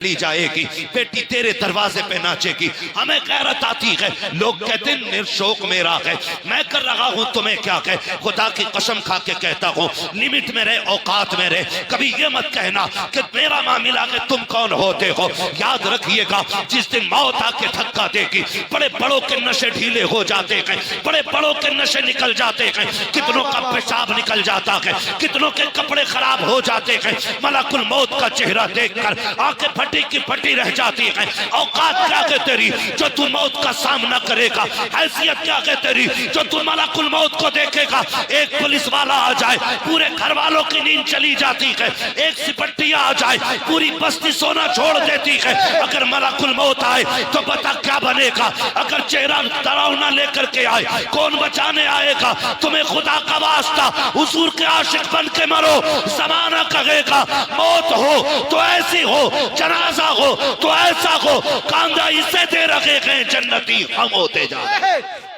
ली जाएगी, बेटी तेरे दरवाजे पे नाचेगी। हमें गैरत आती है, लोग कहते निर्शोक मेरा है, मैं कर रहा हूं तुम्हें क्या कह। खुदा की कसम खा के कहता हूं, लिमिट में रहे, औकात में रहे। कभी ये मत कहना कि मेरा मामला है, तुम कौन होते हो। याद रखिएगा, जिस दिन मौत आके धक्का देगी, बड़े बड़ों के नशे ढीले हो जाते हैं, बड़े बड़ों के नशे निकल जाते हैं, कितनों का पेशाब निकल जाता है, कितनों के कपड़े खराब हो जाते हैं। मलकुल मौत का चेहरा देखकर आंखें फटी की फटी रह जाती है। औकात क्या है तेरी जो तू मौत का सामना करेगा, हैसियत क्या है तेरी जो तू मलकुल मौत को देखेगा। एक पुलिस वाला आ जाए, पूरे घर वालों की नींद चली जाती है। एक सिपट्टिया आ जाए, पूरी बस्ती सोना छोड़ देती है। अगर मलकुल मौत आए तो बता क्या बनेगा। अगर चेहरा डरावना लेकर के आए, कौन बचाने आएगा तुम्हें। खुदा का वास्ता हुजूर के आशिक बन के मरो। जमाना कहेगा मौत हो तो ऐसी हो, जनाजा हो तो ऐसा हो, कांदा इसे दे रखे गए, जन्नती हम होते जा।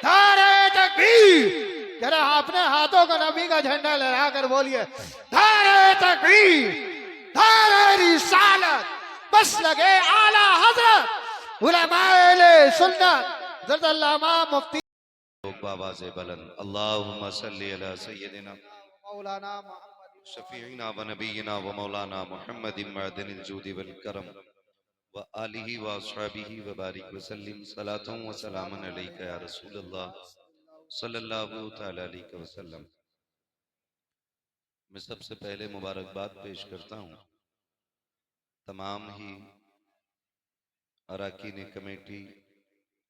नारे तकबीर, जरा अपने हाथों को नबी का झंडा लहरा कर बोलिए, नारे तकबीर, नारे रिसालत, बस लगे आला हजरत उलमाए सुन्नत ज़रदल्लामा मुफ्ती आवाज़ बुलंद, अल्लाहुम्मा सल्ली अला सय्यदिना मौलाना शफीना व नबीना व मौलाना मुहम्मदिन मअदनिल जूदी वल करम व आलिहि व अस्हाबिहि व बारिक व सल्लिम सलातन व सलामन अलैका या रसूलल्लाह सल्लल्लाहु तआला अलैहि वसल्लम। मैं सबसे पहले मुबारकबाद पेश करता हूँ तमाम ही अरकान कमेटी,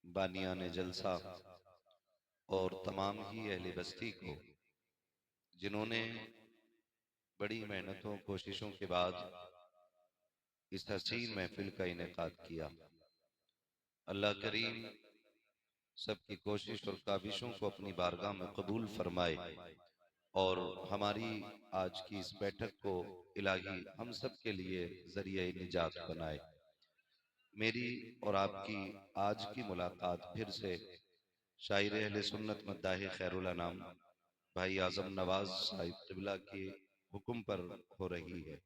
बानियान जलसा और तमाम ही अहले बस्ती को, जिन्होंने बड़ी मेहनतों कोशिशों के बाद इस हसीन महफिल का इनेकाद किया। अल्लाह करीम सबकी कोशिश और काविशों को अपनी बारगाह में कबूल फरमाए और हमारी आज की इस बैठक को इलाही हम सब के लिए जरिए निजात बनाए। मेरी और आपकी आज की मुलाकात फिर से शायर अहले सुन्नत मद्दाह खैरुल अनाम भाई आजम नवाज साहिब क़िबला के हुक्म पर हो रही है।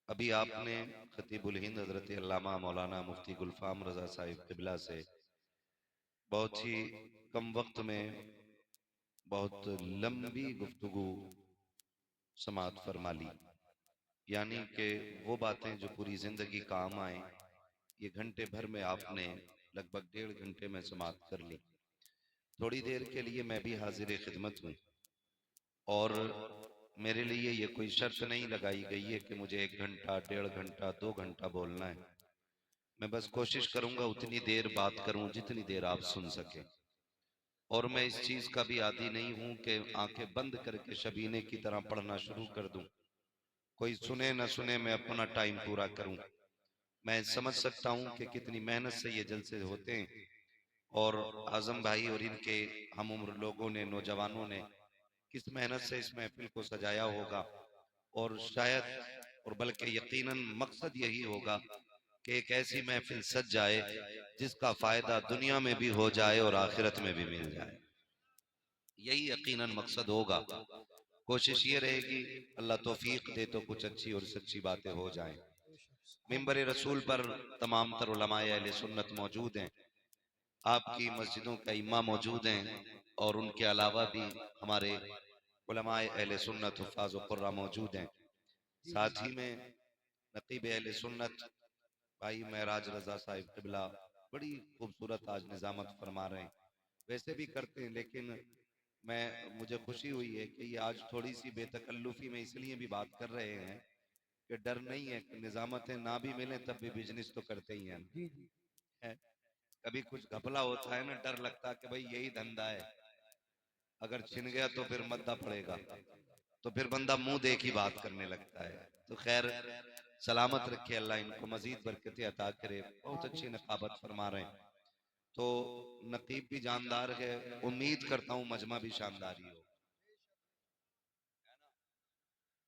अभी आपने खतीबुल हिंद हजरत अल्लामा मौलाना मुफ्ती गुलफाम रजा साहिब क़िबला से बहुत ही कम वक्त में बहुत लंबी गुफ्तगू समात फरमा ली। यानी कि वो बातें जो पूरी जिंदगी काम आए, ये घंटे भर में आपने लगभग 1.5 घंटे में समात कर ली। थोड़ी देर के लिए मैं भी हाजिर खिदमत हूँ और मेरे लिए ये कोई शर्त नहीं लगाई गई है कि मुझे 1 घंटा, 1.5 घंटा, 2 घंटा बोलना है। मैं बस कोशिश करूंगा उतनी देर बात करूं जितनी देर आप सुन सके। और मैं इस चीज का भी आदी नहीं हूं कि आंखें बंद करके शबीने की तरह पढ़ना शुरू कर दूं। कोई सुने न सुने, मैं अपना टाइम पूरा करूं। मैं समझ सकता हूं कि कितनी मेहनत से ये जलसे होते हैं और आजम भाई और इनके हम उम्र लोगों ने, नौजवानों ने किस मेहनत से इस महफिल को सजाया होगा। और शायद और बल्कि यकीनन मकसद यही होगा कि एक ऐसी महफिल सज जाए जिसका फायदा दुनिया में भी हो जाए और आखिरत में भी मिल जाए। यही यकीनन मकसद होगा। कोशिश ये रहेगी अल्लाह तौफीक दे तो कुछ अच्छी और सच्ची बातें हो जाएं। मिंबर रसूल पर तमाम तर उलमाए अहले सुन्नत मौजूद हैं, आपकी मस्जिदों का इमाम मौजूद हैं और उनके अलावा भी हमारे उलमाए अहले सुन्नत हुफ़ाज़ व क़ुर्रा मौजूद हैं। साथ ही में नक़ीब अहले सुन्नत भाई महराज रजा साहिब क़िबला बड़ी खूबसूरत आज निज़ामत फरमा रहे हैं। वैसे भी करते हैं, लेकिन मुझे खुशी हुई है कि ये आज थोड़ी सी बेतकल्लुफ़ी में इसलिए भी बात कर रहे हैं कि डर नहीं है कि निज़ामतें ना भी मिले तब भी बिजनेस तो करते ही हैं। है? कभी कुछ घपला होता है ना, डर लगता है कि भाई यही धंधा है, अगर छिन गया तो फिर मद्दा पड़ेगा, तो फिर बंदा मुंह देख ही बात करने लगता है। तो खैर सलामत रखे अल्लाह, इनको मजीद बरकतें अता करे। बहुत अच्छी नकाबत फरमा रहे हैं। तो नकीब भी जानदार है, उम्मीद करता हूँ मजमा भी शानदार ही हो।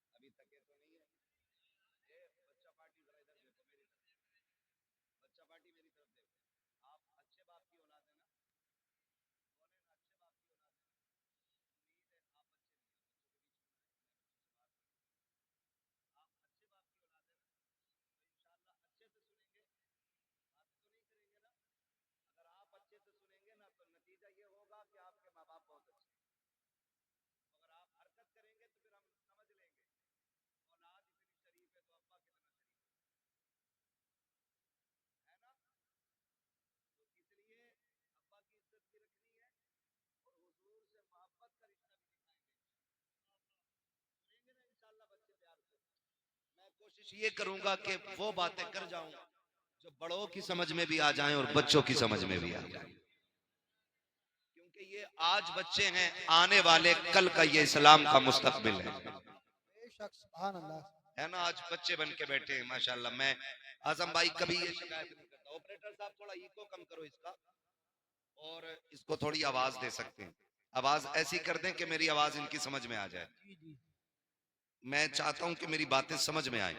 अभी तक तो नहीं है। ये बच्चा पार्टी जरा इधर देखो, मेरी तरफ बच्चा पार्टी मेरी तरफ देखो। आप अच्छे बाप की औलाद है ना, बोले ना अच्छे बाप की औलाद है ना, उम्मीद है आप अच्छे नहीं है, बच्चों के बीच में ना आए, मैं बच्चों से बात कर लूंगा। आप अच्छे बाप की औलाद है ना, तो इंशाअल्लाह अच्छे कोशिश ये करूंगा कि वो बातें कर जाऊं जो बड़ों की समझ में भी आ जाएं और बच्चों की समझ में भी आ जाएं, क्योंकि ये आज बच्चे हैं, आने वाले कल का ये इस्लाम का मुस्तकबिल है। बेशक, सुभान अल्लाह। है ना, आज बच्चे बन के बैठे हैं माशाल्लाह। मैं आजम भाई कभी ये शिकायत नहीं करता। ऑपरेटर साहब थोड़ा इको कम करो इसका, और इसको थोड़ी आवाज दे सकते हैं। आवाज ऐसी कर दें कि मेरी आवाज इनकी समझ में आ जाए। मैं चाहता हूं कि मेरी बातें समझ में आए।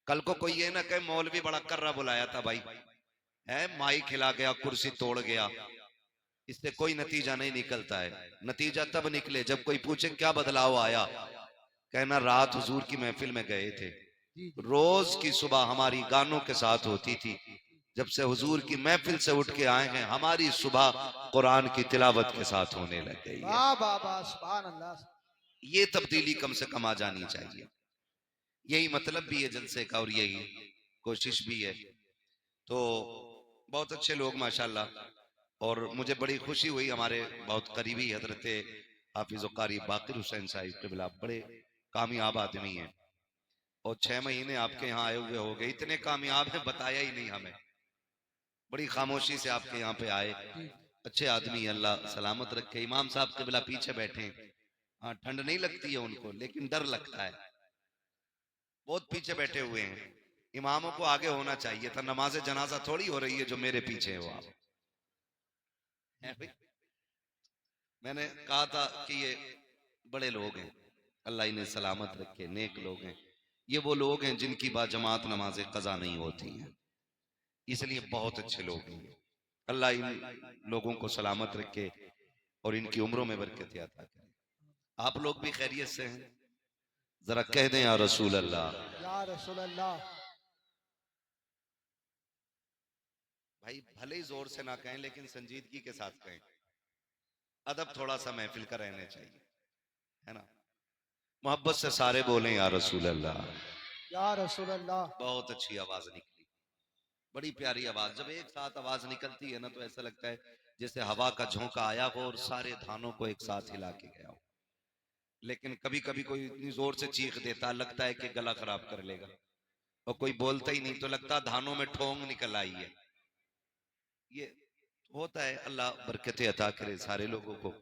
कल को कोई ये ना कहे मौलवी बड़ा कर्रा बुलाया था भाई, है माइक खिला गया, कुर्सी तोड़ गया, इससे कोई नतीजा नहीं निकलता है। नतीजा तब निकले जब कोई पूछे क्या बदलाव आया, कहना रात हुजूर की महफिल में गए थे, रोज की सुबह हमारी गानों के साथ होती थी, जब से हुजूर की महफिल से उठ के आए हैं हमारी सुबह कुरान की तिलावत के साथ होने लग गई है। वाह वाह वाह, सुभान अल्लाह। ये तब्दीली कम से कम आ जानी चाहिए। यही मतलब भी है जलसे का और यही कोशिश भी है। तो बहुत अच्छे लोग माशाल्लाह, और मुझे बड़ी खुशी हुई, हमारे बहुत करीबी हजरत हाफिज कारी बाकिर हुसैन साहिब क़िबला बड़े कामयाब आदमी हैं, और 6 महीने आपके यहाँ आए हुए हो गए, इतने कामयाब हैं बताया ही नहीं हमें। बड़ी खामोशी से आपके यहाँ पे आए, अच्छे आदमी, अल्लाह सलामत रखे। इमाम साहब क़िबला पीछे बैठे, हाँ ठंड नहीं लगती है उनको लेकिन डर लगता है, बहुत पीछे बैठे हुए हैं। इमामों को आगे होना चाहिए था, नमाज जनाजा थोड़ी हो रही है जो मेरे पीछे हो आप। मैंने कहा था कि ये बड़े लोग हैं, अल्लाह इन्हें सलामत रखे, नेक लोग हैं। ये वो लोग हैं जिनकी बाजमात नमाजें कज़ा नहीं होती हैं, इसलिए बहुत अच्छे लोग हैं। अल्लाह इन लोगों को सलामत रखे और इनकी उम्रों में बरकत अता करे। आप लोग भी खैरियत से हैं? जरा कह दें या रसूल अल्लाह। या रसूल अल्लाह। भाई भले ही जोर से ना कहें लेकिन संजीदगी के साथ कहें, अदब थोड़ा सा महफिल का रहना चाहिए, है ना। मोहब्बत से सारे बोलें या रसूल अल्लाह। या रसूल अल्लाह। बहुत अच्छी आवाज निकली, बड़ी प्यारी आवाज। जब एक साथ आवाज निकलती है ना तो ऐसा लगता है जैसे हवा का झोंका आया हो और सारे धानों को एक साथ हिला के गया हो। लेकिन कभी कभी कोई इतनी जोर से चीख देता लगता है कि गला खराब कर लेगा, और कोई बोलता ही नहीं तो लगता धानों में ठोंग निकल आई है। ये होता है, अल्लाह बरकतें अता करे सारे लोगों को।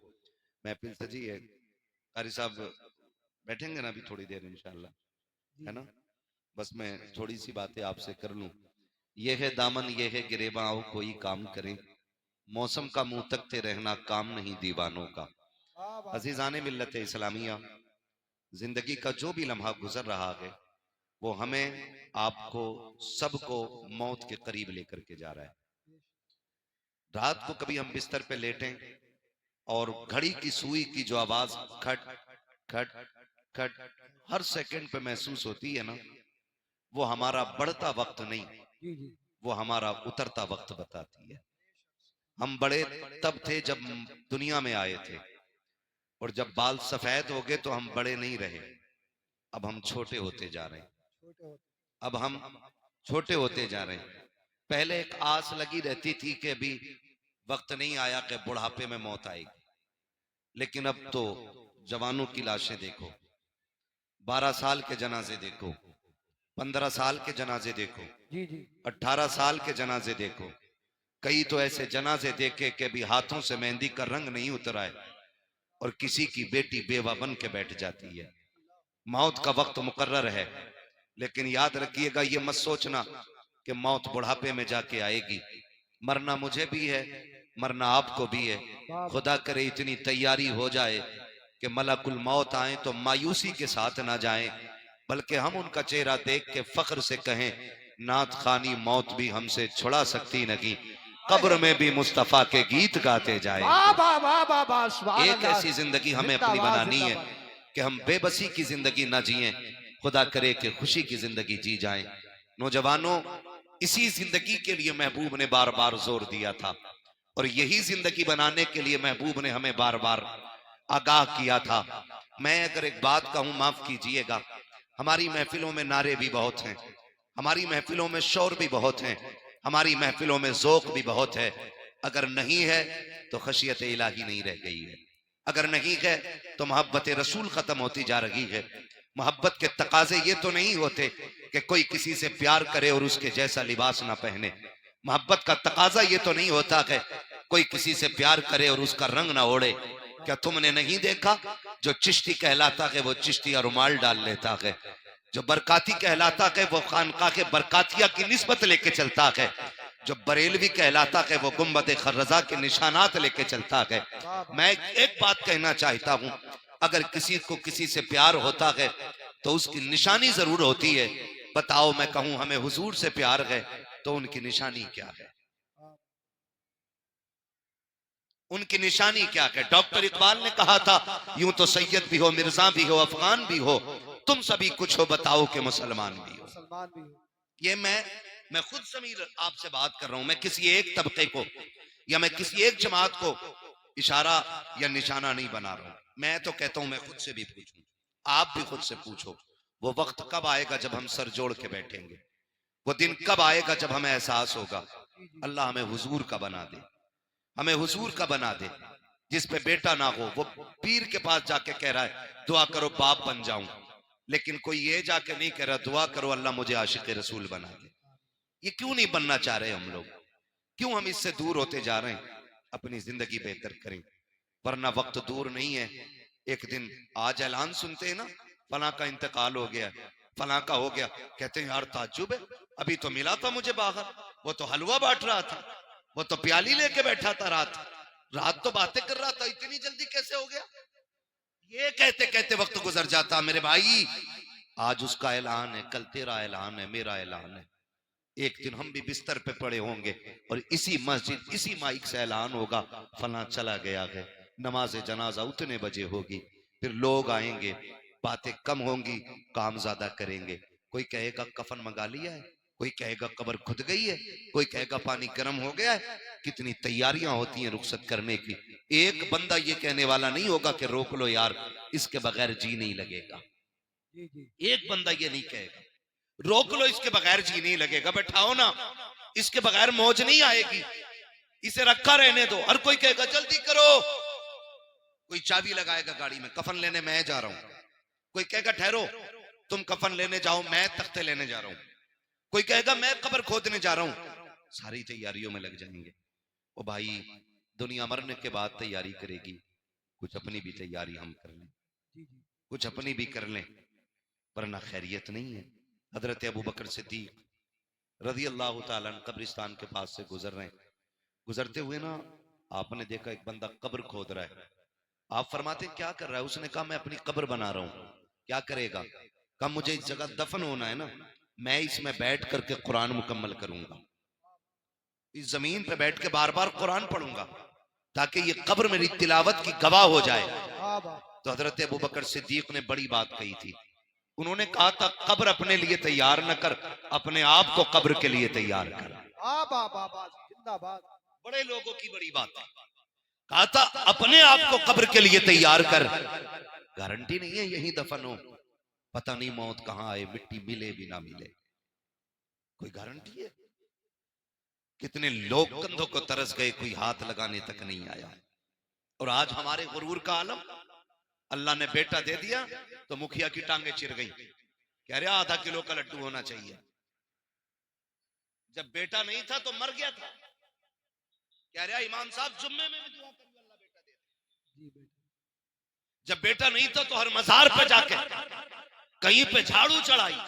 महफिल सजी है, कारी साहब बैठेंगे ना अभी थोड़ी देर इंशाल्लाह, है ना। बस मैं थोड़ी सी बातें आपसे कर लूं। ये है दामन ये है गिरेबां, आओ कोई काम करें, मौसम का मुंह तकते रहना काम नहीं दीवानों का। अजीजाने मिल्लत इस्लामिया, जिंदगी का जो भी लम्हा गुजर रहा है वो हमें आपको सबको मौत के करीब लेकर के जा रहा है। रात को कभी हम बिस्तर पे लेटें और घड़ी की सुई की जो आवाज खट खट खट हर सेकंड पे महसूस होती है ना, वो हमारा बढ़ता वक्त नहीं, वो हमारा उतरता वक्त बताती है। हम बड़े तब थे जब दुनिया में आए थे, और जब बाल सफेद हो गए तो हम बड़े नहीं रहे, अब हम छोटे होते जा रहे हैं। अब हम छोटे होते जा रहे हैं। पहले एक आस लगी रहती थी कि अभी वक्त नहीं आया कि बुढ़ापे में मौत आएगी, लेकिन अब तो जवानों की लाशें देखो, 12 साल के जनाजे देखो, 15 साल के जनाजे देखो, 18 साल के जनाजे देखो। कई तो ऐसे जनाजे देखे कि अभी हाथों से मेहंदी का रंग नहीं उतरा है और किसी की बेटी बेवा बन के बैठ जाती है। मौत का वक्त मुकर्रर है, लेकिन याद रखिएगा ये मत सोचना कि मौत बुढ़ापे में जाके आएगी। मरना मुझे भी है, मरना आपको भी है। खुदा करे इतनी तैयारी हो जाए कि मलकुल मौत आए तो मायूसी के साथ ना जाएं, बल्कि हम उनका चेहरा देख के फख्र से कहें, नात खानी मौत भी हमसे छुड़ा सकती नहीं, कब्र में भी मुस्तफा के गीत गाते जाएं। एक ऐसी जिंदगी हमें अपनी बनानी है कि हम बेबसी की जिंदगी ना जिएं, खुदा करे कि खुशी की जिंदगी जी जाएं। नौजवानों, इसी जिंदगी के लिए महबूब ने बार बार जोर दिया था, और यही जिंदगी बनाने के लिए महबूब ने हमें बार बार आगाह किया था। मैं अगर एक बात कहूं, माफ कीजिएगा, हमारी महफिलों में नारे भी बहुत हैं, हमारी महफिलों में शोर भी बहुत हैं, हमारी महफिलों में ज़ौक़ भी बहुत है। अगर नहीं है तो खशियत इलाही नहीं रह गई है, अगर नहीं है तो मोहब्बत रसूल खत्म होती जा रही है। मोहब्बत के तकाजे ये तो नहीं होते कि कोई किसी से प्यार करे और उसके जैसा लिबास ना पहने। मोहब्बत का तकाजा ये तो नहीं होता कि कोई किसी से प्यार करे और उसका रंग ना ओढ़े। क्या तुमने नहीं देखा, जो चिश्ती कहलाता है वो चिश्तिया रुमाल डाल लेता है, जो बरकाती कहलाता है वो खानका के बरकातिया की निस्बत लेके चलता है, जो बरेलवी कहलाता है वो गुम्बद खर्रजा के निशानात लेके चलता है। मैं एक बात कहना चाहता हूं, अगर किसी को किसी से प्यार होता है तो उसकी निशानी जरूर होती है। बताओ, मैं कहूं हमें हुजूर से प्यार है तो उनकी निशानी क्या है? उनकी निशानी क्या है? डॉक्टर इकबाल ने कहा था, यूं तो सैयद भी हो, मिर्जा भी हो, अफगान भी हो, तुम सभी कुछ हो, बताओ कि मुसलमान भी हो। ये मैं खुद समीर आपसे बात कर रहा हूं। मैं किसी एक तबके को या मैं किसी एक जमात को इशारा या निशाना नहीं बना रहा हूं। मैं तो कहता हूं, मैं खुद से भी पूछूं, आप भी खुद से पूछो, वो वक्त कब आएगा जब हम सर जोड़ के बैठेंगे? वो दिन कब आएगा जब हमें एहसास होगा अल्लाह हमें हुजूर का बना दे, हमें हुजूर का बना दे, जिस पे बेटा ना हो। वो पीर के पास जाके कह रहा है दुआ करो बाप बन जाऊं, लेकिन कोई ये जाके नहीं कह रहा दुआ करो अल्लाह मुझे आशिक रसूल बना दे। ये क्यों नहीं बनना चाह रहे हम लोग? क्यों हम इससे दूर होते जा रहे हैं? अपनी जिंदगी बेहतर करें, वरना वक्त दूर नहीं है। एक दिन आज ऐलान सुनते हैं ना, फलां का इंतकाल हो गया, फलां का हो गया, कहते हैं यार ताज्जुब है, अभी तो मिला था मुझे बाहर, वो तो हलवा बांट रहा था, वो तो प्याली लेके बैठा था, रात तो बातें कर रहा था, इतनी जल्दी कैसे हो गया? ये कहते कहते वक्त गुजर जाता। मेरे भाई, आज उसका ऐलान है, कल तेरा ऐलान है, मेरा ऐलान है। एक दिन हम भी बिस्तर पे पड़े होंगे और इसी मस्जिद इसी माइक से ऐलान होगा फला चला गया है, नमाज जनाजा उतने बजे होगी, फिर लोग आएंगे, बातें कम होंगी, काम ज्यादा करेंगे। कोई कहेगा कफन मंगा लिया है, कोई कहेगा कब्र खुद गई है, कोई कहेगा पानी गर्म हो गया है। कितनी तैयारियां होती हैं रुखसत करने की। एक बंदा ये कहने वाला नहीं होगा कि रोक लो यार, इसके बगैर जी नहीं लगेगा। एक बंदा ये नहीं कहेगा रोक लो इसके बगैर जी नहीं लगेगा, बैठाओ ना, इसके बगैर मौज नहीं आएगी, इसे रखा रहने दो। हर कोई कहेगा जल्दी करो, कोई चाबी लगाएगा गाड़ी में, कफन लेने मैं जा रहा हूं, कोई कहेगा ठहरो तुम कफन लेने जाओ, मैं तख्ते लेने जा रहा हूं, कोई कहेगा मैं कब्र खोदने जा रहा हूं। सारी तैयारियों में लग जाएंगे। ओ भाई, दुनिया मरने के बाद तैयारी करेगी, कुछ अपनी भी तैयारी हम कर लें, कुछ अपनी भी कर लें, वरना खैरियत नहीं है। हजरत अबू बकर सिद्दीक रज़ी अल्लाह ताला अन्हु कब्रिस्तान के पास से गुजर रहे हैं। गुजरते हुए ना आपने देखा एक बंदा कब्र खोद रहा है। आप फरमाते क्या कर रहा है? उसने कहा मैं अपनी कब्र बना रहा हूं। क्या करेगा? कहा मुझे इस जगह दफन होना है ना, मैं इसमें बैठ करके कुरान मुकम्मल करूंगा, इस जमीन पे बैठ के बार बार कुरान पढ़ूंगा ताकि ये कब्र मेरी तिलावत की गवाह हो जाए। तो हजरत अबू बकर सिद्दीक ने बड़ी बात कही थी। उन्होंने कहा था कब्र अपने लिए तैयार न कर, अपने आप को कब्र के लिए तैयार कर। बड़े लोगों की बड़ी बात है। कहा था अपने आप को कब्र के लिए तैयार कर। गारंटी नहीं है यही दफन हो, पता नहीं मौत कहां आए, मिट्टी मिले भी ना मिले, कोई गारंटी है? कितने लोग कंधों को तरस गए, कोई हाथ लगाने तक नहीं आया। और आज हमारे गुरूर का आलम, अल्लाह ने बेटा दे दिया तो मुखिया की टांगे चिर गई, कह रहे आधा किलो का लड्डू होना चाहिए। जब बेटा नहीं था तो मर गया था, कह रहा इमाम साहब जुम्मे में भी दुआ करिए अल्लाह बेटा दे। जब बेटा नहीं था तो हर मजार पे जाके कहीं पे झाड़ू चढ़ाई,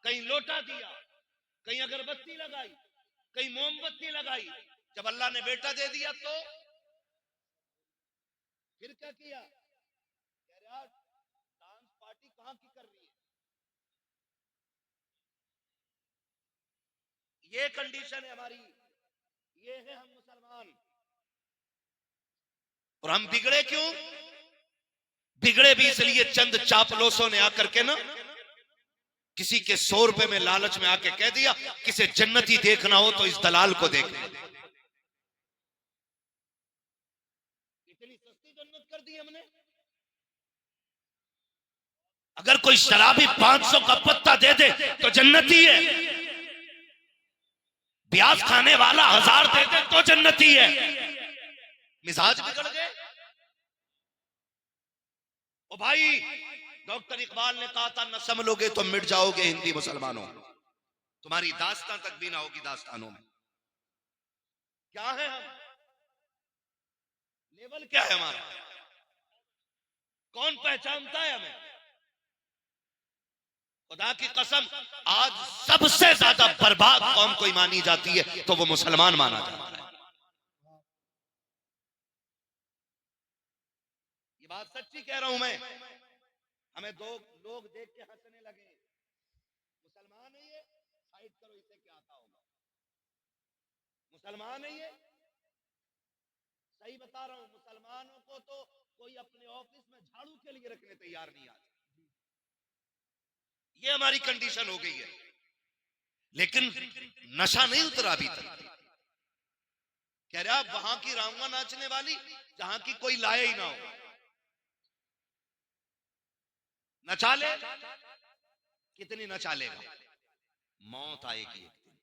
कहीं लोटा दिया, कहीं अगरबत्ती लगाई, कहीं मोमबत्ती लगाई। जब अल्लाह ने बेटा दे दिया तो फिर क्या किया? डांस पार्टी कहां की कर रही है? ये कंडीशन है हमारी, ये है हम मुसलमान। और हम बिगड़े क्यों? बिगड़े भी इसलिए चंद चापलोसों ने आकर के ना किसी के 100 रुपए में लालच में आके कह दिया किसे जन्नती देखना हो तो इस दलाल को देख। इतनी सस्ती जन्नत कर दी हमने। अगर कोई शराबी 500 का पत्ता दे दे तो जन्नती है, ब्याज खाने वाला 1000 दे दे तो जन्नती है। मिजाज बिगड़ गए। ओ भाई, डॉक्टर इकबाल ने कहा था न संभलोगे तो मिट जाओगे हिंदी मुसलमानों, तुम्हारी दास्तां तक भी ना होगी दास्तानों में। क्या है हम, लेवल क्या है हमारा, कौन पहचानता है हमें? खुदा की कसम, आज सबसे ज्यादा बर्बाद कौम कोई मानी जाती है तो वो मुसलमान माना जाता है। ये बात सच्ची कह रहा हूं मैं। हमें दो लोग देख के हंसने लगे, मुसलमान है ये, साइड करो इसे क्या आता होगा, मुसलमान है ये। सही बता रहा हूं, मुसलमानों को तो कोई अपने ऑफिस में झाड़ू के लिए रखने तैयार नहीं आता। ये हमारी कंडीशन हो गई है। लेकिन नशा नहीं उतरा अभी तक। कह रहा वहां की रांगा नाचने वाली जहां की कोई लाए ही ना हो, नचा ले, कितनी नचा लेगा, मौत आएगी एक दिन।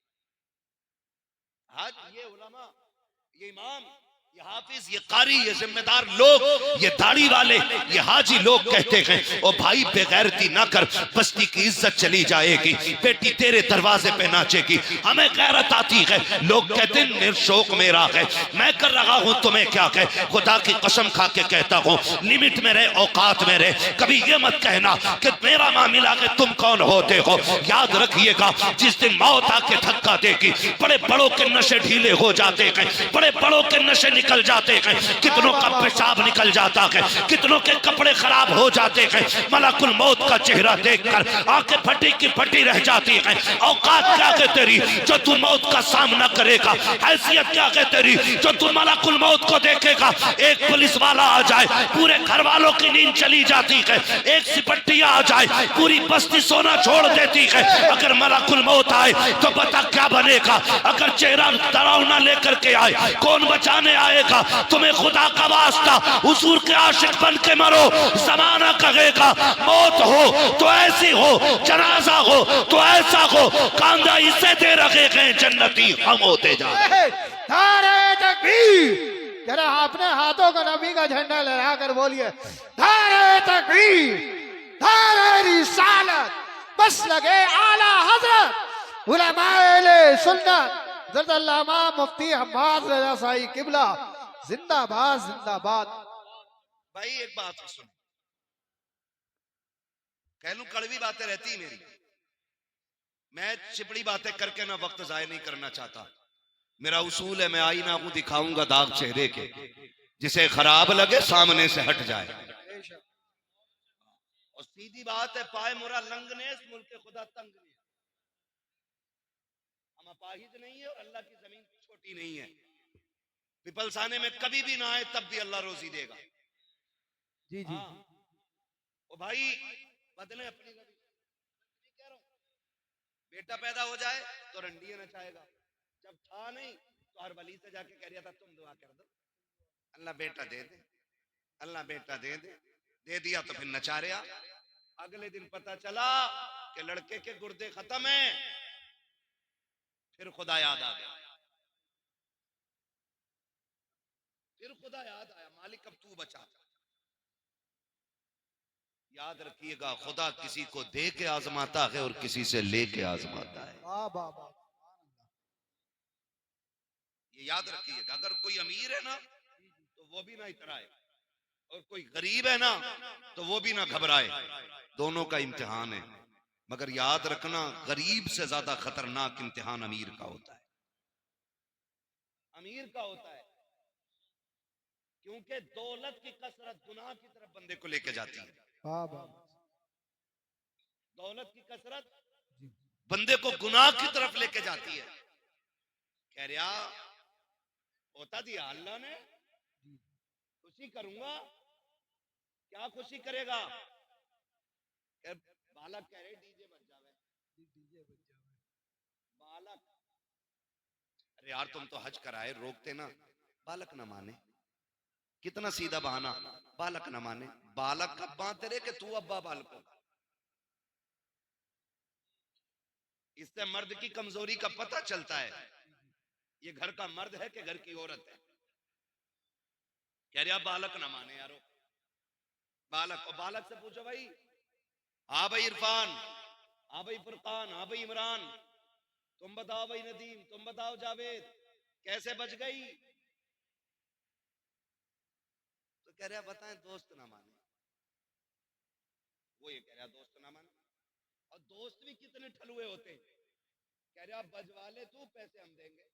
आज ये उलमा, ये इमाम, ये हाफिज, ये कारी, ये जिम्मेदार लोग, ये दाढ़ी वाले, ये हाजी लोग कहते हैं ओ भाई बेगैरती ना कर, बस्ती की इज्जत चली जाएगी, बेटी तेरे दरवाजे पे नाचेगी, हमें गैरत आती है। लोग कहते हैं निर्शोक मेरा है, मैं कर रहा हूं तुम्हें क्या कहे। खुदा की कसम खा के कहता हूं, लिमिट में रहे, औकात में रहे। कभी ये मत कहना कि मेरा मामला है तुम कौन होते हो। याद रखिएगा, जिस दिन मौत आके धक्का देगी, बड़े बड़ों के नशे ढीले हो जाते हैं, बड़े बड़ों के नशे निकल जाते हैं, कितनों का पेशाब निकल जाता है, कितनों के कपड़े खराब हो जाते हैं। मलकुल मौत का चेहरा देखकर आंखें फटी की फटी रह जाती है। औकात क्या है तेरी जो तू मौत का सामना करेगा, हैसियत क्या है तेरी जो तू मलकुल मौत को देखेगा। एक पुलिस वाला आ जाए, पूरे घर वालों की नींद चली जाती है। एक सिपट्टिया आ जाए, पूरी बस्ती सोना छोड़ देती है। अगर मलकुल मौत आए तो बता क्या बनेगा। अगर चेहरा डरावना लेकर के आए, कौन बचाने आएगा तुम्हें। खुदा का वास्ता हुजूर के आशिक बन के मरो, जमाना कहेगा मौत हो तो ऐसी हो, जनाजा हो तो ऐसा हो, कांधा इसे दे रखे गए जन्नती हम होते जाए। नारे तकबीर, जरा अपने हाथों को नबी का झंडा लहरा कर बोलिए, नारे तकबीर, नारे रिसालत, बस लगे आला हजरत उलमाए सुन्नत ज़रदल्लामा मुफ्ती हम्माद रज़ा साई किबला जिंदाबाद जिंदाबाद। भाई एक बात सुन, कह लूं कड़वी बातें रहती मेरी, मैं चिपड़ी बातें करके ना वक्त जाया नहीं करना चाहता। मेरा उसूल है, मैं आईना को दिखाऊंगा दाग चेहरे के, जिसे खराब लगे सामने से हट जाए। और सीधी बात है, पाए मुरा लंगने मुल्क खुदा तंग ने, हम अपाहिज नहीं है और अल्लाह की जमीन छोटी नहीं है। पिपलसाने में कभी भी ना आए तब भी अल्लाह रोजी देगा। जी जी। ओ भाई बदले अपनी कह रहा हूं, बेटा पैदा हो जाए तो रंडियां नचाएगा, जब था नहीं तो हर वली से जाके कह रहा था तुम दुआ कर दो, अल्लाह बेटा दे दे, अल्लाह बेटा दे दे, दे दिया तो फिर नचा रहा। अगले दिन पता चला कि लड़के के गुर्दे खत्म है, फिर खुदा याद आ गया, फिर खुदा याद आया, मालिक अब तू बचा। याद रखिएगा, खुदा किसी को दे के आजमाता है और किसी से लेके आजमाता है। ये याद रखिएगा। अगर कोई अमीर है ना तो वो भी ना इतराए, और कोई गरीब है ना तो वो भी ना घबराए, दोनों का इम्तिहान है। मगर याद रखना, गरीब से ज्यादा खतरनाक इम्तिहान अमीर का होता है, अमीर का होता है, क्योंकि दौलत की कसरत गुनाह की तरफ बंदे को लेके जाती है। दौलत की कसरत बंदे को गुनाह की तरफ लेके जाती है। कह रहा होता दिया अल्लाह ने, खुशी करूंगा, क्या खुशी करेगा। बालक कह रहे डीजे बज जावे, बालक, अरे यार तुम तो हज कराए, रोकते ना, बालक ना माने, कितना सीधा बहाना, बालक ना माने। बालक कब बांधते रहे कि तू अब्बा बालको। इससे मर्द की कमजोरी का पता चलता है, ये घर का मर्द है कि घर की औरत है। कह रहा बालक ना माने यारो, बालक। और बालक से पूछो भाई हाँ भाई इरफान, हाँ भाई फुरकान, हाँ भाई इमरान, तुम बताओ भाई नदीम, तुम बताओ जावेद, कैसे बच गई? तो कह रहा बताएं दोस्त ना माने, वो ये कह रहा दोस्त ना माने, और दोस्त भी कितने ठलुए होते हैं। कह रहा बजवा ले तू, पैसे हम देंगे।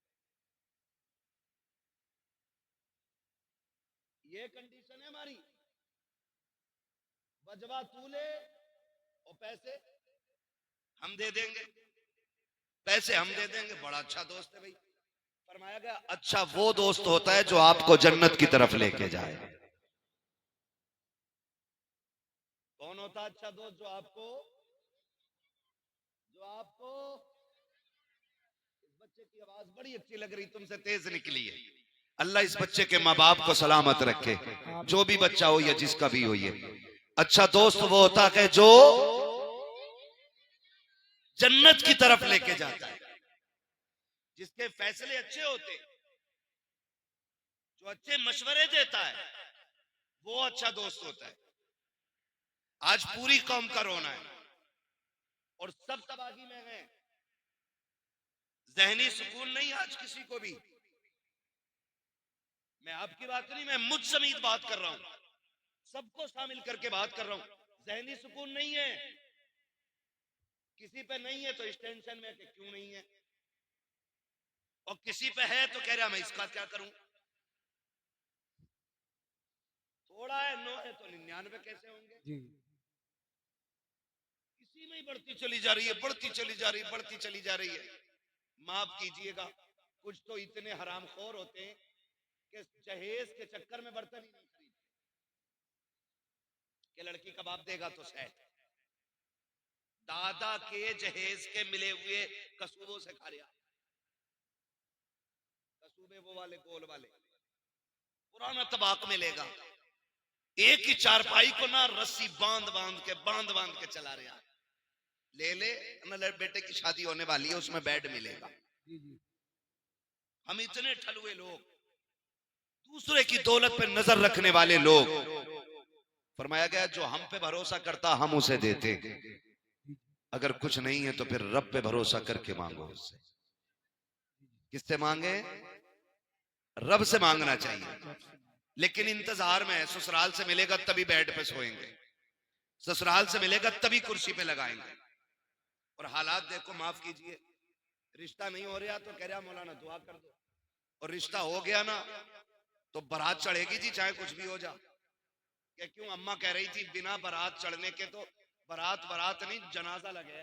ये कंडीशन है हमारी, बजवा तू ले और पैसे हम दे देंगे, पैसे हम दे देंगे। बड़ा अच्छा दोस्त है भाई। फरमाया गया अच्छा वो दोस्त होता है जो आपको जन्नत की तरफ लेके जाए। कौन होता है अच्छा दोस्त? जो आपको इस बच्चे की आवाज बड़ी अच्छी लग रही, तुमसे तेज निकली है। अल्लाह इस बच्चे के माँ बाप को सलामत रखे, जो भी बच्चा हो या जिसका भी हो। ये अच्छा दोस्त वो होता है जो जन्नत की तरफ लेके जाता है, जिसके फैसले अच्छे होते, जो अच्छे मशवरे देता है, वो अच्छा दोस्त होता है। आज पूरी कौम का रोना है और सब तबाही में है, ज़हनी सुकून नहीं आज किसी को भी। मैं आपकी बात नहीं, मैं मुझ समेत बात कर रहा हूं, सबको शामिल करके बात कर रहा हूं। ज़हनी सुकून नहीं है किसी पे, नहीं है तो इस टेंशन में कि क्यों नहीं है, और किसी पे है तो कह रहा मैं इसका क्या करूं। थोड़ा है, 9 है तो 99 कैसे होंगे जी। इसी में ही बढ़ती चली जा रही है, बढ़ती चली जा रही है, बढ़ती चली जा रही है। माफ कीजिएगा, कुछ तो इतने हरामखोर होते हैं कि जहेज के चक्कर में बर्तन ही नहीं खरीदते, कि लड़की कबाब देगा तो सेट, दादा के जहेज के मिले हुए कसूबों से खा लिया। कसूबे वो वाले गोल वाले, पुराना तबाक मिलेगा, एक ही चारपाई को ना रस्सी बांध बांध के चला रहा। ले ले ना, बेटे की शादी होने वाली है, उसमें बेड मिलेगा। हम इतने ठलुए लोग, दूसरे की दौलत पे नजर रखने वाले लोग। फरमाया गया जो हम पे भरोसा करता हम उसे देते, अगर कुछ नहीं है तो फिर रब पे भरोसा करके मांगो उससे। किससे मांगे? रब से मांगना चाहिए। लेकिन इंतजार में है, ससुराल से मिलेगा तभी बेड पे सोएंगे, ससुराल से मिलेगा तभी कुर्सी पे लगाएंगे। और हालात देखो, माफ कीजिए, रिश्ता नहीं हो रहा तो कह रहा मौलाना दुआ कर दो, और रिश्ता हो गया ना तो बारात चढ़ेगी जी, चाहे कुछ भी हो जा। क्या क्यों? अम्मा कह रही थी बिना बारात चढ़ने के तो बारात नहीं जनाजा लगे,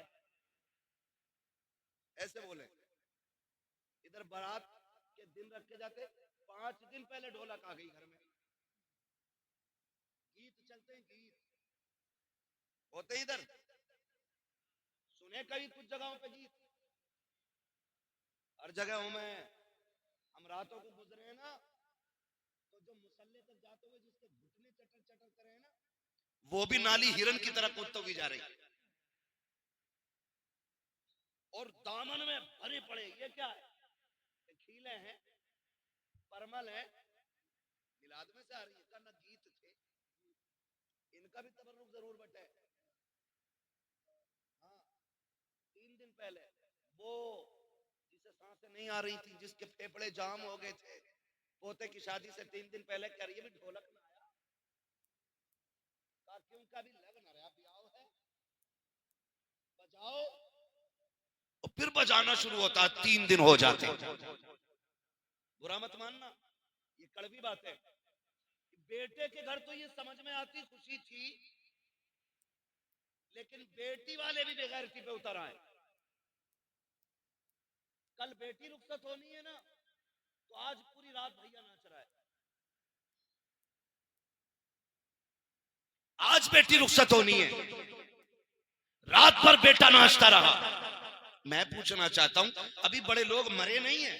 ऐसे बोले। इधर बारात के दिन रखे जाते, 5 दिन पहले ढोलक आ गई घर में, गीत चलते हैं, गीत होते इधर, सुने कभी कुछ जगहों पे गीत, हर जगहों में। हम रातों को गुजरे हैं ना, तो जो मुसल्ले तक जाते हुए जिसके घुटने चटर चटर करे हैं ना, वो भी नाली हिरन की तरह कूदती हुई जा रही, और दामन में भरे पड़े। ये क्या है? खीले हैं, परमल है, मिलाद में से आ रही है का ना, गीत थे, इनका भी तबर्रुक जरूर बटे। हाँ, 3 दिन पहले वो जिसे सांसें नहीं आ रही थी, जिसके फेफड़े जाम हो गए थे, पोते की शादी से 3 दिन पहले कह रही है भी ढोलक ना आया का, क्यों का भी लग ना रहा, ब्याह है बजाओ, और फिर बजाना शुरू होता है, 3 दिन हो जाते। बुरा मत मानना, ये कड़वी बात है। बेटे के घर तो ये समझ में आती खुशी थी, लेकिन बेटी वाले भी बेगैरती पे उतर आए। कल बेटी रुखसत होनी है ना, तो आज पूरी रात भैया नाच रहा है। आज बेटी रुखसत होनी है, रात भर बेटा नाचता रहा। मैं पूछना चाहता हूं, अभी बड़े लोग मरे नहीं हैं,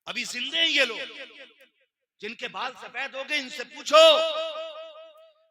अभी जिंदे हैं ये लोग, जिनके बाल सफेद हो गए, इनसे पूछो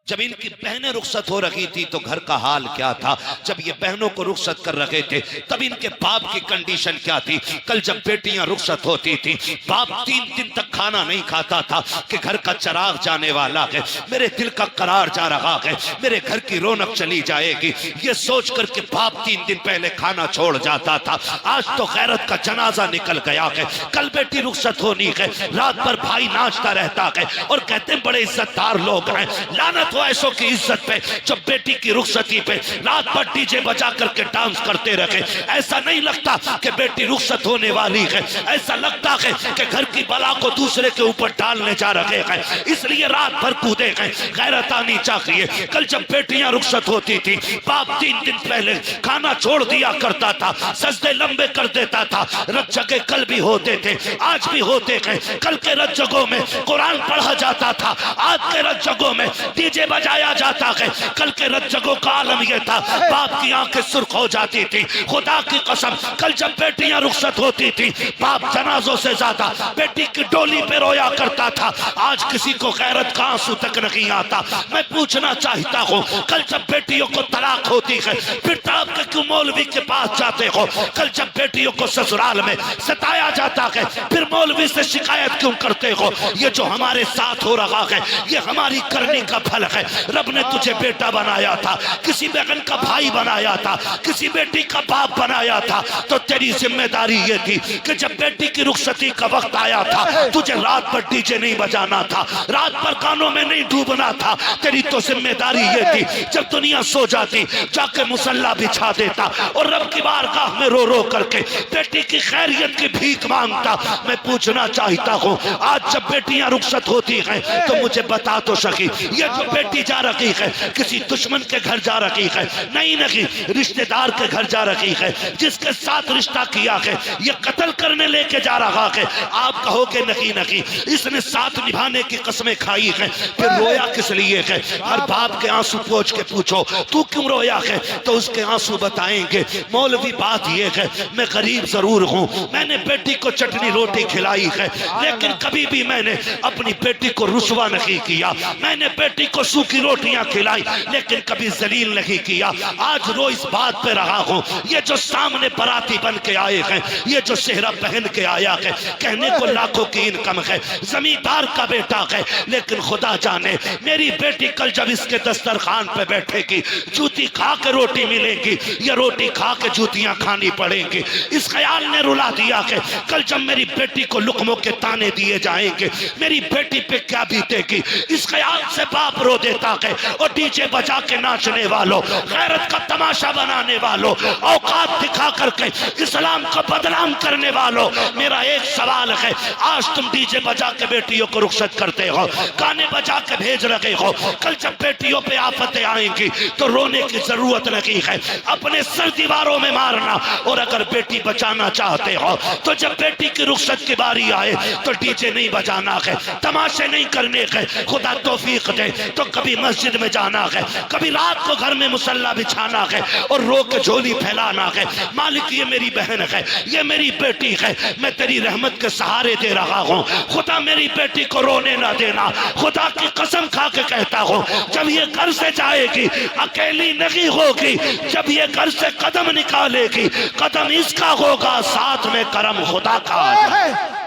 जब इनकी बहनें रुखसत हो रही थी तो घर का हाल क्या था, जब ये बहनों को रुखसत कर रहे थे तब इनके बाप की कंडीशन क्या थी। कल जब बेटियां रुखसत होती थी, बाप 3 दिन तक खाना नहीं खाता था कि घर का चिराग जाने वाला है, मेरे दिल का करार जा रहा है, मेरे घर की रौनक चली जाएगी, ये सोच कर के बाप 3 दिन पहले खाना छोड़ जाता था। आज तो गैरत का जनाजा निकल गया है। कल बेटी रुखसत होनी है, रात भर भाई नाचता रहता है और कहते हैं बड़े इज्जतदार लोग हैं। लानत ऐसों की इज्जत पे जब बेटी की रुखसती पे रात भर डीजे बजा करके डांस करते रहे। ऐसा नहीं लगता कि बेटी रुखसत होने वाली है, ऐसा लगता है कि घर की बला को दूसरे के ऊपर डालने जा रहे हैं, इसलिए रात भर कूदे गए। गैरत आनी चाहिए। कल जब बेटियां रुखसत होती थी, बाप 3 दिन पहले खाना छोड़ दिया करता था, सजदे लंबे कर देता था। रत जगह कल भी होते थे, आज भी होते हैं। कल के रत जगहों में कुरान पढ़ा जाता था, आज के रत जगहों में डीजे बजाया जाता है। कल के रत जगहों का आलम यह था, बाप की आंखें सुर्ख हो जाती थी। खुदा की कसम, कल जब बेटियां रुखसत होती थी, बाप जनाजों से ज्यादा बेटी की डोली पे रोया करता था। आज किसी को गैरत का आंसू तक नहीं आता। मैं पूछना चाहता हूँ, कल जब बेटियों को तलाक होती है, फिर तड़प के क्यों मौलवी के पास जाते हो? कल जब बेटियों को ससुराल में सताया जाता है, फिर मौलवी से शिकायत क्यों करते हो? ये जो हमारे साथ हो रहा है, ये हमारी करने का फल है। रब ने तुझे बेटा बनाया था, किसी बहन का भाई बनाया था, किसी बेटी का बाप बनाया था, तो तेरी जिम्मेदारी ये थी कि जब बेटी की रुखसती का वक्त आया था, तुझे रात भर डीजे नहीं बजाना था, रात भर गानों में नहीं डूबना था। तेरी तो जिम्मेदारी ये थी, जब दुनिया सो जाती जाके मुसल्ला बिछा देता और रब की बारगाह में रो रो करके बेटी की खैरियत की भीख मांगता। मैं पूछना चाहता हूँ, आज जब बेटियां रुखसत होती हैं तो मुझे बता तो सकी, ये जो बेटी जा रही है किसी दुश्मन के घर जा रही है, नहीं नहीं रिश्तेदार के घर जा रही है, जिसके साथ रिश्ता किया है ये कत्ल करने लेके जा रहा है। आप कहोगे नहीं नहीं, इसने साथ निभाने की कसमें खाई है, फिर रोया किस लिए है? हर बाप के आंसू पोंछ के पूछो तू क्यों रोया है, तो उसके आंसू बताएंगे मौलवी बात ये है, मैं गरीब जरूर हूँ, मैंने बेटी को चटनी रोटी खिलाई है, लेकिन कभी भी मैंने अपनी बेटी को रुसवा नहीं किया, मैंने बेटी को सूखी रोटियां खिलाई लेकिन कभी जलील नहीं किया। आज रो इस बात पे रहा हूँ, ये जो सामने बराती बन के आए हैं, ये जो सेहरा पहन के आया है, कहने को लाखों की इनकम है, जमींदार का बेटा है, लेकिन खुदा जाने मेरी बेटी कल जब इसके दस्तरखान पे बैठेगी, जूती खा के रोटी मिलेगी या रोटी खा के जूतियां खानी पड़ेंगी। इस ख्याल ने रुला दिया कि कल जब मेरी बेटी को लुकमों के ताने दिए जाएंगे, मेरी बेटी पे क्या बीतेगी। इस ख्याल से बाप रो देता है। और डीजे बजा के नाचने वालों, गैरत का तमाशा बनाने वालों, औकात दिखा करके इस्लाम को बदनाम करने वालों, मेरा एक सवाल है, आज तुम डीजे बजा के बेटियों को रुखसत करते हो, गाने बजा के भेज रहे हो, कल जब बेटियों पे आफतें आएंगी तो रोने की जरूरत नहीं है, अपने सर दीवारों में मारना। और अगर बेटी बचाना चाहते हो तो जब बेटी की रुखसत की बारी आए तो डीजे नहीं बजाना है, तमाशे नहीं करने हैं। खुदा तौफीक दे तो कभी मस्जिद में जाना है, कभी रात को घर में मुसल्ला बिछाना है और रो के झोली फैलाना है। मालिक ये मेरी बहन है, ये मेरी बेटी है, मैं तेरी रहमत के सहारे दे रहा हूँ, खुदा मेरी बेटी को रोने ना देना। खुदा की कसम खा के कहता हूँ, जब ये घर से जाएगी अकेली नहीं होगी, जब ये घर से कदम निकालेगी कदम इसका होगा, साथ में करम खुदा का।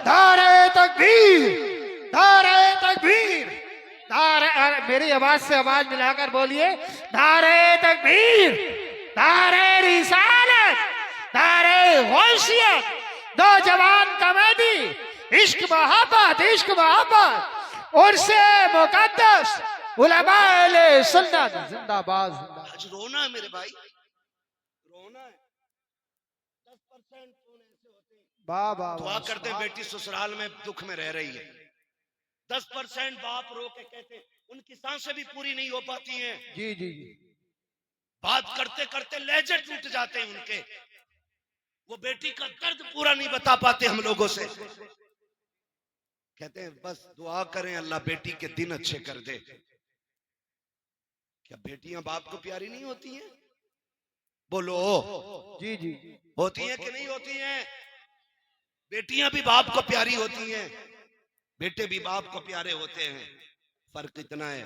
नारे तकबीर, नारे तकबीर, नारे, मेरी आवाज से आवाज मिलाकर बोलिए, नारे तकबीर, नारे रिसालत, नारे गौसियत, नौजवान कमेटी, इश्क मोहब्बत, इश्क मोहब्बत, उर्से मुकद्दस, उलमाए सुन्नत जिंदाबाद। आज रोना है मेरे भाई, रोना है। 10% वाह वाह, दुआ करते हैं बेटी ससुराल में दुख में रह रही है। 10% बाप रो के कहते उनकी सांसें भी पूरी नहीं हो पाती हैं। जी जी जी, बात करते करते लहजे टूट जाते हैं उनके, वो बेटी का दर्द पूरा नहीं बता पाते हम लोगों से। कहते हैं बस दुआ करें अल्लाह बेटी के दिन अच्छे कर दे। क्या बेटियां बाप को प्यारी नहीं होती हैं? बोलो जी जी, होती हैं कि नहीं होती हैं? बेटियां भी बाप को प्यारी होती हैं, बेटे भी बाप को प्यारे होते हैं। फर्क इतना है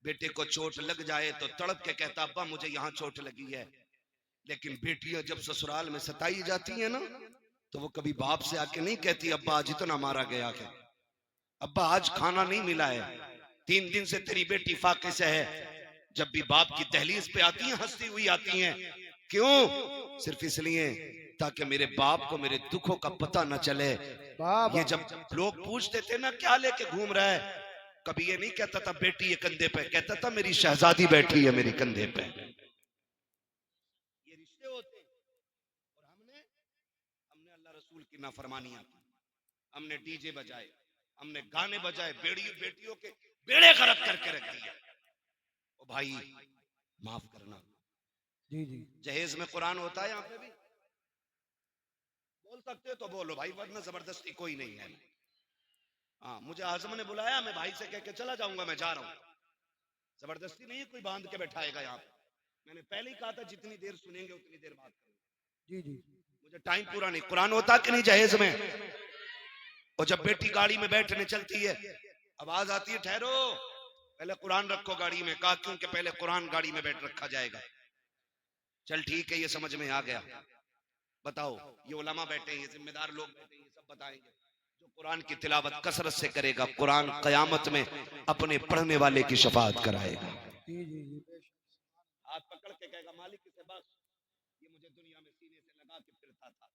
बेटे को चोट लग जाए तो तड़प के कहता अब्बा मुझे यहाँ चोट लगी है। लेकिन बेटियां जब ससुराल में सताई जाती है ना, तो वो कभी बाप से आके नहीं कहती अब्बा आज इतना मारा गया है, अब्बा आज खाना नहीं मिला है, 3 दिन से तेरी बेटी फाके से है। जब भी बाप की दहलीज पे आती हैं हंसती हुई आती हैं, क्यों? सिर्फ इसलिए ताकि मेरे बाप को मेरे दुखों का पता न चले। ये जब लोग पूछते थे ना क्या लेके घूम रहा है, कभी ये नहीं कहता था बेटी ये कंधे पे, कहता था मेरी शहजादी बैठी है मेरे कंधे पे। ये रिश्ते होते हैं। और हमने अल्लाह रसूल की नाफरमानियां की, हमने डीजे बजाए, हमने गाने बजाए, बेटियों के बेड़े गर्क करके रख दिए। ओ भाई माफ करना। जी जी जहेज में कुरान होता है, यहाँ पे भी बोल सकते हो तो बोलो भाई, वरना जबरदस्ती कोई नहीं है। हाँ, मुझे आजम ने बुलाया, मैं भाई से कह के चला जाऊंगा, मैं जा रहा हूँ। जबरदस्ती नहीं है, कोई बांध के बैठाएगा यहाँ पे। मैंने पहले ही कहा था जितनी देर सुनेंगे उतनी देर बात करेंगे। जी जी मुझे टाइम पूरा नहीं। कुरान होता कि नहीं जहेज में? और जब बेटी गाड़ी में बैठने चलती है, आवाज आती है ठहरो, पहले कुरान रखो गाड़ी में। कहा क्योंकि पहले कुरान गाड़ी में बैठ रखा जाएगा। चल ठीक है, ये समझ में आ गया। बताओ, ये उलमा बैठे हैं, ये जिम्मेदार लोग बैठे हैं, ये सब बताएंगे। जो कुरान की तिलावत कसरत से करेगा, कुरान कयामत में अपने पढ़ने वाले की शफाअत कराएगा। जी जी जी हाथ पकड़ के कहेगा मालिक इसे बस, ये मुझे दुनिया में सीने से लगा के फिरता था,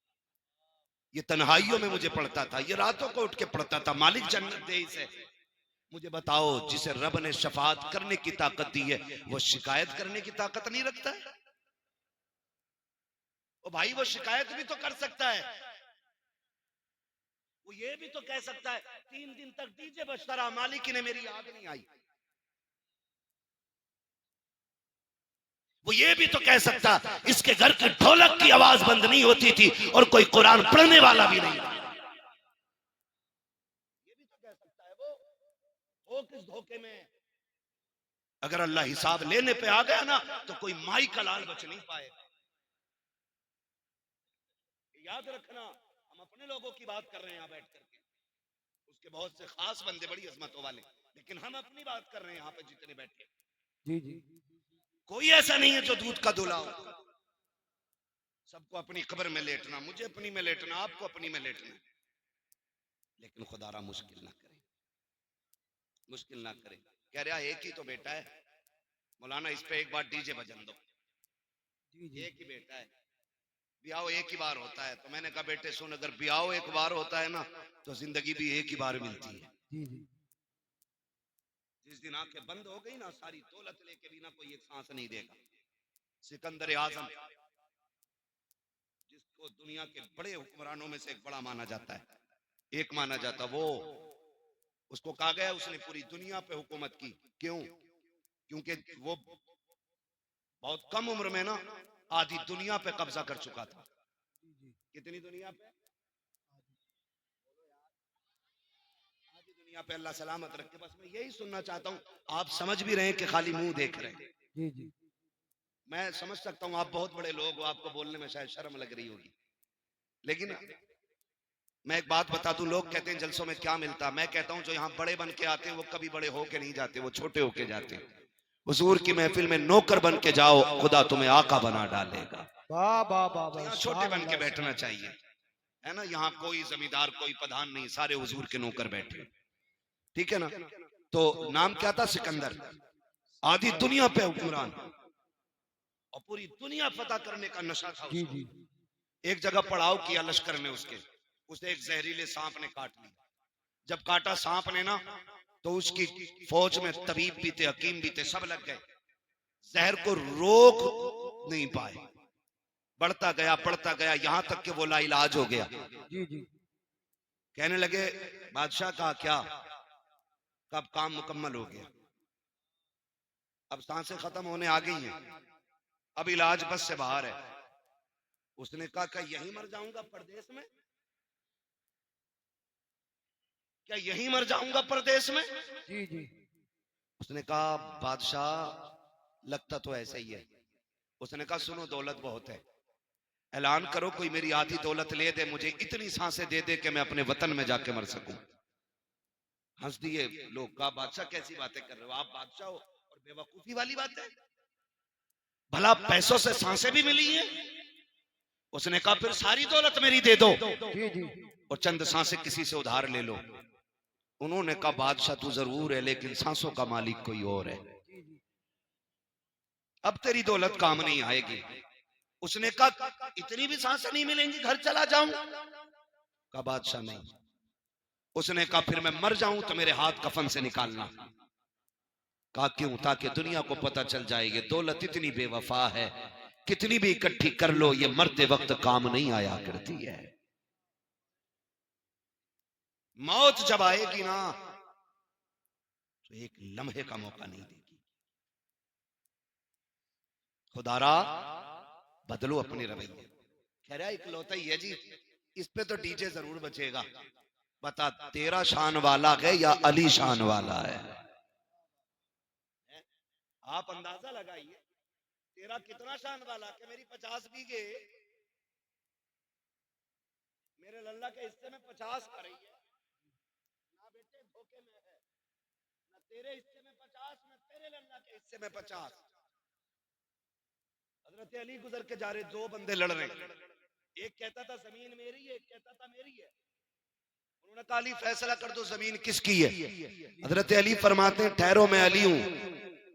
ये तन्हाइयों में मुझे पढ़ता था, ये रातों को उठ के पढ़ता था, मालिक जन्नत दे इसे। मुझे बताओ, जिसे रब ने शफाअत करने की ताकत दी है, वो शिकायत करने की ताकत नहीं रखता है? ओ भाई, वो शिकायत भी तो कर सकता है, वो ये भी तो कह सकता है 3 दिन तक डीजे बजता रहा, मालिक ने मेरी याद नहीं आई। वो ये भी तो कह सकता इसके घर की ढोलक की आवाज बंद नहीं होती थी और कोई कुरान पढ़ने वाला भी नहीं था। ये भी तो कह सकता है। वो किस धोखे में? अगर अल्लाह हिसाब लेने पे आ गया ना, तो कोई माई का लाल बच नहीं पाएगा। याद रखना, हम अपने लोगों की बात कर रहे हैं यहाँ बैठ करके, उसके बहुत से खास बंदे बड़ी अजमतों वाले, लेकिन हम अपनी बात कर रहे हैं यहाँ पे जितने बैठे। जी जी कोई ऐसा नहीं है जो दूध का दूल्हा हो। सबको अपनी कब्र में लेटना, मुझे अपनी में लेटना, आपको अपनी में लेटना। लेकिन खुदारा मुश्किल ना करे, मुश्किल ना करे। कह रहा एक ही तो बेटा है मौलाना, इस पे एक बार डीजे बजन दो। एक ही बेटा है, ब्याह एक ही बार होता है। तो मैंने कहा बेटे सुन, अगर ब्याह एक बार होता है ना, तो जिंदगी भी एक ही बार मिलती है। जी जी जिस दिन आंखें बंद हो गई ना, सारी दौलत लेके भी ना कोई एक सांस नहीं देगा। सिकंदर आजम, जिसको दुनिया के बड़े हुक्मरानों में से एक बड़ा माना जाता है, एक माना जाता, वो उसको कहा गया उसने पूरी दुनिया पे हुकूमत की। क्यों? क्योंकि वो बहुत कम उम्र में ना आधी दुनिया पे कब्जा कर चुका था। कितनी दुनिया पे? आधी दुनिया पे। अल्लाह सलामत रखे। बस मैं यही सुनना चाहता हूँ, आप समझ भी रहे हैं कि खाली मुंह देख रहे हैं। जी जी मैं समझ सकता हूँ आप बहुत बड़े लोग हो, आपको बोलने में शायद शर्म लग रही होगी, लेकिन मैं एक बात बता दूं, लोग कहते हैं जलसों में क्या मिलता, मैं कहता हूं जो यहाँ बड़े बन के आते हैं वो कभी बड़े होके नहीं जाते, वो छोटे होके जाते हैं। हुजूर की महफिल में नौकर बन के जाओ, खुदा तुम्हें आका बना डालेगा। वाह वाह वाह वाह, यहाँ छोटे बन के बैठना चाहिए, है ना। यहाँ कोई जमींदार कोई प्रधान नहीं, सारे हुजूर के नौकर बैठे, ठीक है ना। तो नाम क्या था? सिकंदर। आधी दुनिया पे हुक्मरान और पूरी दुनिया फतह करने का नशा था जी उसको। जी एक जगह पड़ाव किया लश्कर ने उसके, उसे एक जहरीले सांप ने काट लिया। जब काटा सांप ने ना, तो उसकी फौज में तबीब भी थे, हकीम भी थे, सब लग गए, जहर को रोक नहीं पाए। बढ़ता गया यहां तक कि वो लाइलाज हो गया। जी जी कहने लगे बादशाह का क्या, कब काम मुकम्मल हो गया, अब सांसें खत्म होने आ गई हैं, अब इलाज बस से बाहर है। उसने कहा क्या यहीं मर जाऊंगा परदेश में? क्या यहीं मर जाऊंगा परदेश में? जी जी उसने कहा बादशाह लगता तो ऐसा ही है। उसने कहा सुनो दौलत बहुत है, ऐलान करो कोई मेरी आधी दौलत ले दे, मुझे इतनी सांसें दे दे कि मैं अपने वतन में जाके मर सकूं। हंस दिए लोग, कहा बादशाह कैसी बातें कर रहे हो, आप बादशाह हो और बेवकूफी वाली बात है। भला पैसों से सांसें भी मिली हैं। उसने कहा फिर सारी दौलत मेरी दे दो जी जी और चंद सांसें किसी से उधार ले लो। उन्होंने कहा बादशाह तू जरूर है, लेकिन सांसों का मालिक कोई और है, अब तेरी दौलत काम नहीं आएगी। उसने कहा इतनी भी सांसें नहीं मिलेंगी, घर चला जाऊं? कहा बादशाह नहीं। उसने कहा फिर मैं मर जाऊं तो मेरे हाथ कफन से निकालना। कहा क्यों? ताकि दुनिया को पता चल जाए ये दौलत इतनी बेवफा है, कितनी भी इकट्ठी कर लो ये मरते वक्त काम नहीं आया करती है। मौत जब आएगी ना तो एक लम्हे का मौका नहीं देगी। खुदारा बदलो अपने रवैये। कह रहा इकलौता ही है जी, इस पे तो डीजे जरूर बचेगा। बता तेरा शान वाला है या अली शान वाला है? आप अंदाजा लगाइए तेरा कितना शान वाला कि मेरी 50 बीघे मेरे लल्ला के हिस्से में 50 आ रही है ना बेटे, धोखे में है ना, तेरे हिस्से में 50 ना तेरे लल्ला के हिस्से में 50। हजरत अली गुजर के जा रहे, दो बंदे लड़ रहे, एक कहता था जमीन मेरी है, एक कहता था मेरी है। उन्होंने कहा अली फैसला कर दो जमीन किसकी है। हजरत अली फरमाते हैं ठहरो मैं अली हूं,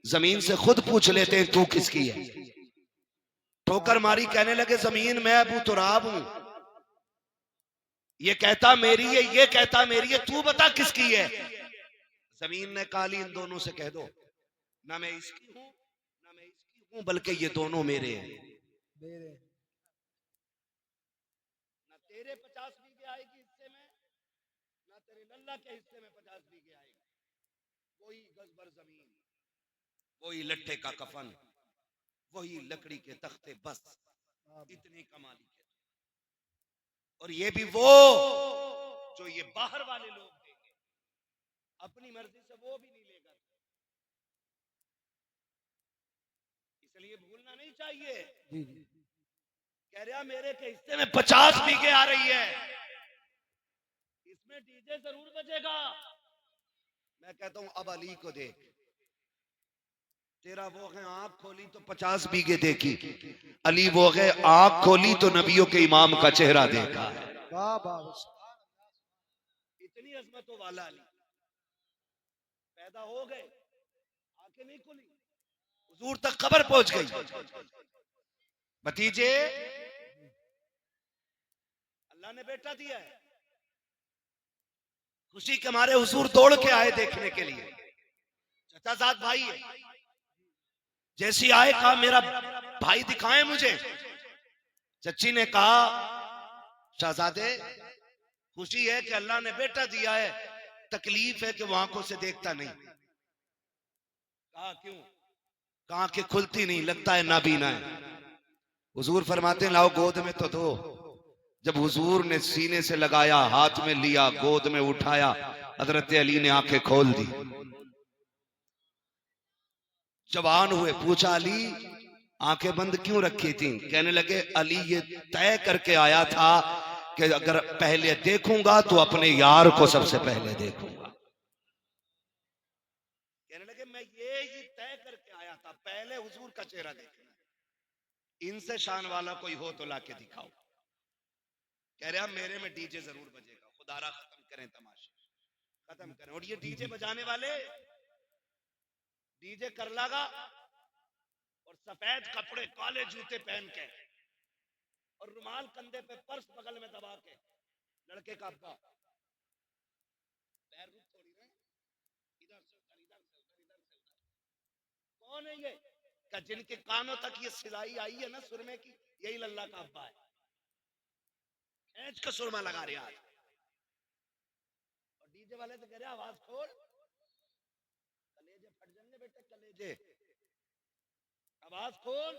जमीन से खुद पूछ लेते हैं तू किसकी है। ठोकर मारी, कहने लगे जमीन मैं अबू तुराब हूं, ये कहता मेरी है, ये कहता मेरी है, तू बता किसकी है। जमीन ने कहा अली इन दोनों से कह दो ना मैं इसकी हूं ना मैं इसकी हूं, बल्कि ये दोनों मेरे हैं। ना तेरे 50 बीघे आएगी हिस्से में, ना तेरे लल्ला के हिस्से में 50 बीघे आएगी। वही गज भर जमीन, वही लट्ठे का कफन, वही लकड़ी के तख्ते, बस इतनी कमाली है। और ये भी वो जो ये बाहर वाले लोग देंगे, अपनी मर्जी से वो भी नहीं लेगा। इसलिए भूलना नहीं चाहिए। कह रहा मेरे के हिस्से में 50 बीघे आ रही है, इसमें डीजे जरूर बजेगा। मैं कहता हूं अब अली को देख, तेरा वो है आंख खोली तो 50 बीघे देखी, अली वो है आंख खोली तो नबियों के इमाम का चेहरा देखा है। वाह वाह, इतनी अजमतों वाला अली पैदा हो गए, आंखें नहीं खुली, हुजूर तक खबर पहुंच गई। भतीजे अल्लाह ने बेटा दिया है, खुशी के मारे हुजूर दौड़ के आए देखने के लिए। चचा साथ भाई है, जैसी आए कहा मेरा भाई दिखाएं मुझे। चच्ची ने कहा शहजादे खुशी है कि अल्लाह ने बेटा दिया है, तकलीफ है कि वो आंखों से देखता नहीं। कहा क्यों? कहा कि खुलती नहीं, लगता है नाबीना है। हुजूर फरमाते हैं लाओ गोद में तो दो। जब हुजूर ने सीने से लगाया, हाथ में लिया, गोद में उठाया, हजरत अली ने आंखें खोल दी। जवान हुए, पूछा अली आंखें बंद क्यों रखी थी? कहने लगे अली ये तय करके आया था कि अगर पहले देखूंगा तो अपने यार को सबसे पहले देखूंगा। कहने लगे मैं ये तय करके आया था, पहले हुजूर का चेहरा देखना। इनसे शान वाला कोई हो तो लाके दिखाओ। कह रहे मेरे में डीजे जरूर बजेगा। खुदारा खत्म करें तमाशे, खत्म करें। और ये डीजे बजाने वाले डीजे कर लगा और सफेद कपड़े काले जूते पहन के और रुमाल कंधे पे, पर्स बगल में दबा के, लड़के का अब्बा पैर रुक थोड़ी ना, इधर से उधर, इधर से उधर, इधर से उधर। कौन है ये? क्या जिनके कानों तक ये सिलाई आई है ना सुरमे की, यही लल्ला का अब्बा है। खींच का सुरमा लगा रहे आज। और डीजे वाले तो कह रहे आवाज खोल, कलेजे फट जाएंगे बेटे, कलेजे, आवाज खोल।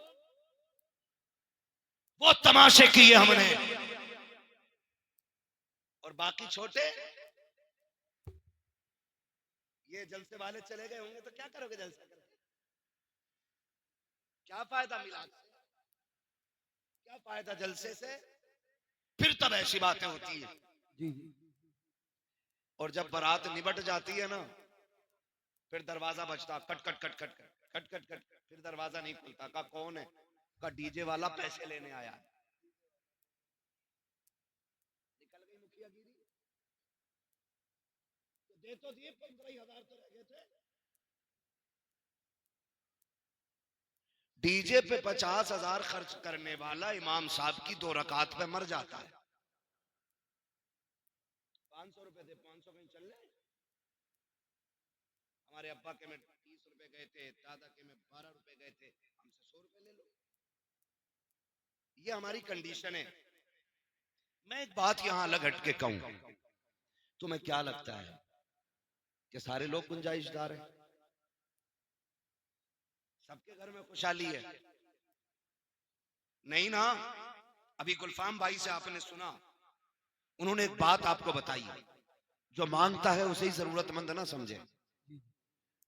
वो तमाशे किए हमने, और बाकी छोटे ये जलसे वाले चले गए होंगे तो क्या करोगे जलसा करके? क्या फायदा मिला, क्या फायदा जलसे से? फिर तब ऐसी बातें होती है। जी और जब बारात निबट जाती है ना फिर दरवाजा बजता, cut cut cut cut cut cut cut, फिर दरवाजा नहीं खुलता। कहा कौन है? कहा डीजे वाला पैसे लेने आया है। निकल गई मुखियागिरी। तो दे तो दिए, 15,000 तो रह गए थे। डीजे पे 50,000 खर्च करने वाला इमाम साहब की 2 रकात पे मर जाता है। 500 रुपए थे, 500 कहीं चल रहे। हमारे अब्बा के में 30 रुपए गए थे, दादा के में 12 रुपए गए थे, हमसे 100 रुपए ले लो। ये हमारी कंडीशन है। मैं एक बात यहां अलग हटके कहूं, तुम्हें क्या लगता है कि सारे लोग गुंजाइशदार हैं? सबके घर में खुशहाली है? नहीं ना। अभी गुलफाम भाई से आपने सुना, उन्होंने एक बात आपको बताई, जो मांगता है उसे ही जरूरतमंद ना समझे।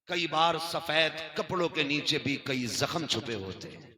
कई बार सफेद कपड़ों के नीचे भी कई जख्म छुपे होते हैं।